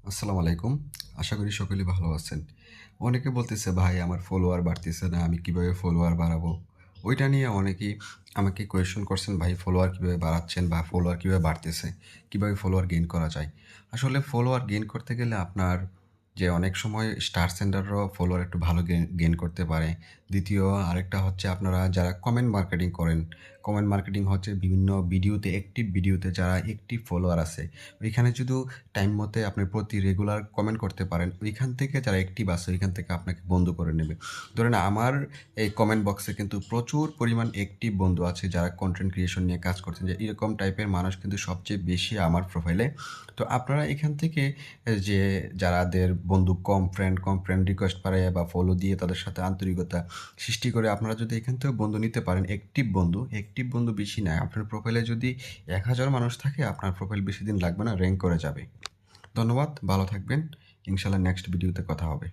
আসসালামু আলাইকুম। আশা করি সকলেই ভালো আছেন। অনেকে বলতেছে, "ভাই আমার ফলোয়ার বাড়তেছে না, আমি কিভাবে ফলোয়ার বাড়াবো?" ওইটা নিয়ে অনেকেই আমাকে কোয়েশ্চেন করছেন, "ভাই ফলোয়ার কিভাবে বাড়াচ্ছেন বা ফলোয়ার কিভাবে বাড়তেছে? কিভাবে ফলোয়ার গেইন করা যায়?" আসলে ফলোয়ার গেইন করতে গেলে আপনার যে অনেক সময় স্টার সেন্ডাররাও ফলোয়ার একটু ভালো গেইন করতে পারে। দ্বিতীয় আরেকটা হচ্ছে আপনারা যারা কমেন্ট মার্কেটিং করেন, কমেন্ট মার্কেটিং হচ্ছে বিভিন্ন ভিডিওতে অ্যাক্টিভ ভিডিওতে যারা অ্যাক্টিভ ফলোয়ার আছে, ওইখানে শুধু টাইম মতে আপনি প্রতি রেগুলার কমেন্ট করতে পারেন। ওইখান থেকে যারা অ্যাক্টিভ আছে ওইখান থেকে আপনাকে বন্ধু করে নেবে। ধরেন আমার এই কমেন্ট বক্সে কিন্তু প্রচুর পরিমাণ অ্যাক্টিভ বন্ধু আছে যারা কনটেন্ট ক্রিয়েশন নিয়ে কাজ করছেন। যে এরকম টাইপের মানুষ কিন্তু সবচেয়ে বেশি আমার প্রোফাইলে। তো আপনারা এখান থেকে যে যারাদের বন্ধু কম ফ্রেন্ড রিকোয়েস্ট পাঠাইয়া বা ফলো দিয়ে তাদের সাথে আন্তরিকতা সৃষ্টি করে আপনারা যদি এখান থেকেও বন্ধু নিতে পারেন, অ্যাক্টিভ বন্ধু বেশি না। আপনার প্রোফাইলে যদি ১,০০০ মানুষ থাকে আপনার প্রোফাইল বেশি দিন লাগবে না, র‍্যাংক করে যাবে। ধন্যবাদ, ভালো থাকবেন। ইনশাআল্লাহ নেক্সট ভিডিওতে কথা হবে।